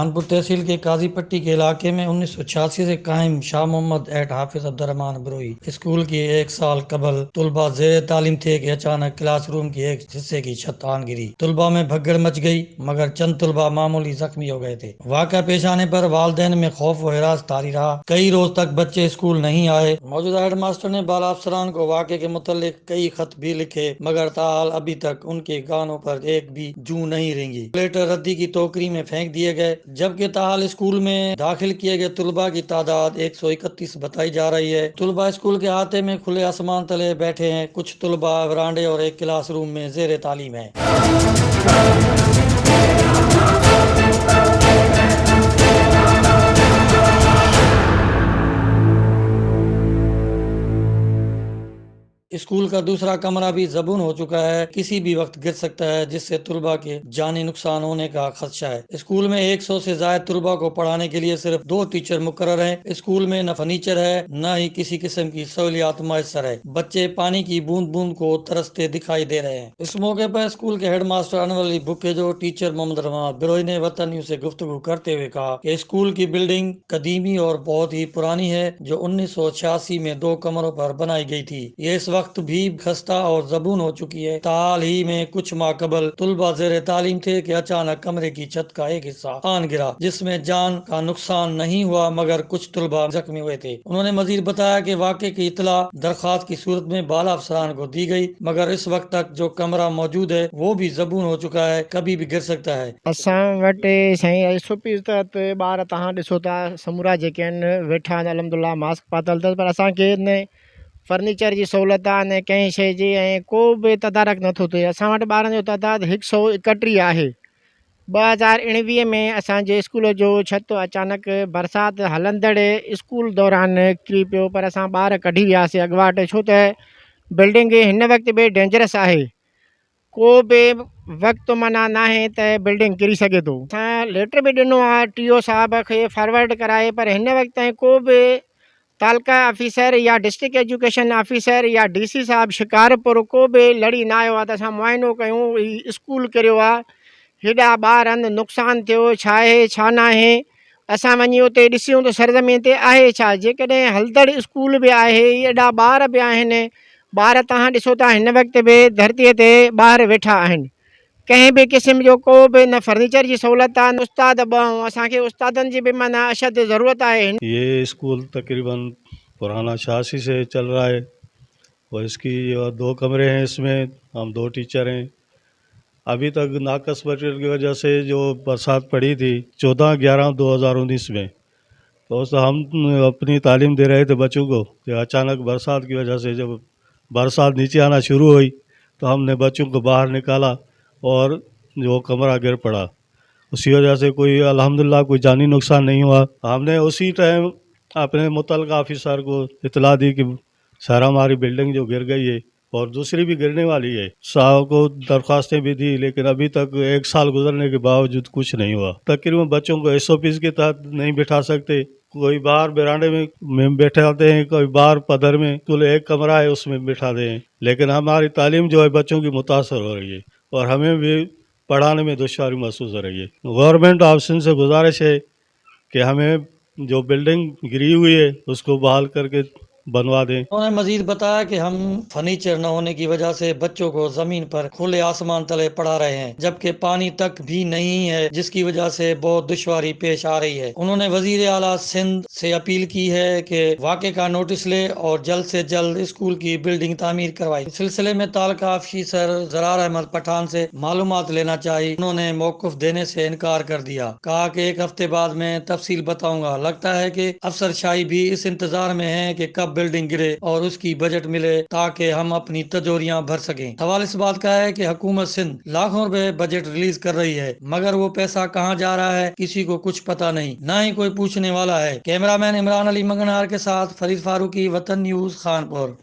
خانپور تحصیل کے قاضی پٹی کے علاقے میں 1986 سے قائم شاہ محمد ایٹ حافظ عبدالرحمان بروئی اسکول کی ایک سال قبل طلبہ زیر تعلیم تھے کہ اچانک کلاس روم کی ایک حصے کی چھت آن گری۔ طلبہ میں بھگڑ مچ گئی مگر چند طلبہ معمولی زخمی ہو گئے تھے۔ واقعہ پیش آنے پر والدین میں خوف و ہراس طاری رہا۔ کئی روز تک بچے اسکول نہیں آئے۔ موجودہ ہیڈ ماسٹر نے بالا افسران کو واقعے کے متعلق کئی خط بھی لکھے مگر تاحال ابھی تک ان کے کانوں پر ایک بھی جوں نہیں رینگی۔ لیٹر ردی کی ٹوکری میں پھینک دیے گئے، جبکہ تاحال اسکول میں داخل کیے گئے طلباء کی تعداد 131 بتائی جا رہی ہے۔ طلباء اسکول کے احاطے میں کھلے آسمان تلے بیٹھے ہیں۔ کچھ طلباء ورانڈے اور ایک کلاس روم میں زیر تعلیم ہیں۔ اسکول کا دوسرا کمرہ بھی زبون ہو چکا ہے، کسی بھی وقت گر سکتا ہے، جس سے طلباء کے جانی نقصان ہونے کا خدشہ ہے۔ اسکول میں 100 سے زائد طلباء کو پڑھانے کے لیے صرف 2 ٹیچر مقرر ہیں۔ اسکول میں نہ فرنیچر ہے نہ ہی کسی قسم کی سہولیات میسر ہے۔ بچے پانی کی بوند بوند کو ترستے دکھائی دے رہے ہیں۔ اس موقع پر اسکول کے ہیڈ ماسٹر انور علی بھکیجو ٹیچر محمد رحمان بروئی نے وطن نیوز سے گفتگو کرتے ہوئے کہا کہ اسکول کی بلڈنگ قدیمی اور بہت ہی پرانی ہے، جو 1986 میں 2 کمروں پر بنائی گئی تھی۔ یہ اس وقت بھی خستہ اور زبون ہو چکی ہے۔ حال ہی میں کچھ ماہ قبل طلباء زیر تعلیم تھے کہ اچانک کمرے کی چھت کا ایک حصہ آن گرا، جس میں جان کا نقصان نہیں ہوا مگر کچھ طلباء زخمی ہوئے تھے۔ انہوں نے مزید بتایا کہ واقعے کی اطلاع درخواست کی صورت میں بالا افسران کو دی گئی مگر اس وقت تک جو کمرہ موجود ہے وہ بھی زبون ہو چکا ہے، کبھی بھی گر سکتا ہے۔ اساں وٹ سائیں SOPs تحت ॿार तव्हां ॾिसो था समूरा जेके आहिनि वेठा आहिनि अल्हम्दुलिल्लाह मास्क पातल अथसि, पर असांखे न फर्नीचर जी सहूलियत आहे न कंहिं शइ जी, ऐं को बि तदारक नथो थिए। असां वटि ॿारनि जो तइदाद 131 आहे। 2019 में असांजे स्कूल जो छत अचानक बरसाति हलंदड़ स्कूल दौरान किरी पियो, पर असां ॿार कढी वियासीं अॻुवाट, छो त बिल्डिंग हिन वक़्तु बि डेंजरस आहे। को बि वक़्तु माना न आहे त बिल्डिंग किरी सघे थो। असां लेटर बि ॾिनो आहे TO साहब खे फॉरवर्ड कराए, पर हिन वक़्तु ताईं को बि तालका ऑफिसर या डिस्ट्रिक्ट एजुकेशन ऑफिसर या DC साहब शिकारपुर को बि लड़ी न आयो आहे त असां मुआइनो कयूं ही स्कूल किरियो आहे, हेॾा ॿार आहिनि, नुक़सानु थियो छा आहे छा न आहे। असां वञी उते ॾिसूं त सरज़मीन ते आहे छा। जेकॾहिं हलंदड़ स्कूल बि आहे, एॾा ॿार बि आहिनि, ॿार तव्हां ॾिसो था हिन वक़्तु बि धरतीअ ते ॿार वेठा आहिनि। कंहिं बि क़िस्म जो को बि न फर्नीचर की सहूलत आहे, न उस्ताद ॿ, असांखे उस्तादनि जी बि माना अशद ज़रूरत आहे। ये स्कूल तकरीबन पुराना 86 से चल रहा है और इसकी 2 कमरे हैं, इसमें हम 2 टीचर हैं। अभी तक नाकस मटेरियल की वजह से जो बरसात पड़ी थी 14/11/2019 में, तो उस हम अपनी तालीम दे रहे थे बच्चों को, कि अचानक बरसात की वजह से जब बरसात नीचे आना शुरू हुई तो हमने बच्चों को बाहर निकाला और जो कमरा गिर पड़ा, उसी वजह से कोई अल्हम्दुलिल्लाह कोई जानी नुकसान नहीं हुआ। हमने उसी टाइम अपने मुतल्लिका ऑफिसर को इतला दी कि सर हमारी बिल्डिंग जो गिर गई है और दूसरी भी गिरने वाली है। साहब को दरख्वास्तें भी दी, लेकिन अभी तक 1 साल गुजरने के बावजूद कुछ नहीं हुआ। तकरीबन बच्चों को SOPs के तहत नहीं बिठा सकते, कोई बाहर बरामदे में बैठे आते हैं, कोई बाहर पधर में, कुल एक कमरा है उसमें बिठा दें, लेकिन हमारी तालीम जो है बच्चों की मुतासर हो रही है और हमें भी पढ़ाने में दुश्वारी महसूस हो रही है। गवर्नमेंट ऑफिस से गुजारिश है कि हमें जो बिल्डिंग गिरी हुई है उसको बहाल करके बनवा दें। उन्होंने मजीद बताया कि हम फर्नीचर न होने की वजह से बच्चों को जमीन पर खुले आसमान तले पढ़ा रहे हैं, जबकि पानी तक भी नहीं है, जिसकी वजह से बहुत दुश्वारी पेश आ रही है। उन्होंने वजीर आला सिंध से अपील की है कि वाक़े का नोटिस ले और जल्द से जल्द स्कूल की बिल्डिंग तामीर करवाई। इस सिलसिले में तालका ऑफिसर जरार अहमद पठान से मालूमात लेना चाहिए। उन्होंने मौक़िफ़ देने से इनकार कर दिया, कहा कि 1 हफ्ते बाद मैं तफसील बताऊंगा। लगता है कि अफसरशाही भी इस इंतजार में है कि कब बिल्डिंग गिरे और उसकी बजट मिले ताकि हम अपनी तजोरियां भर सकें। सवाल इस बात का है कि हुकूमत सिंध लाखों रुपए बजट रिलीज कर रही है, मगर वो पैसा कहां जा रहा है किसी को कुछ पता नहीं, ना ही कोई पूछने वाला है। कैमरामैन इमरान अली मंगनहार के साथ फरीद फारूकी, वतन न्यूज, खानपुर।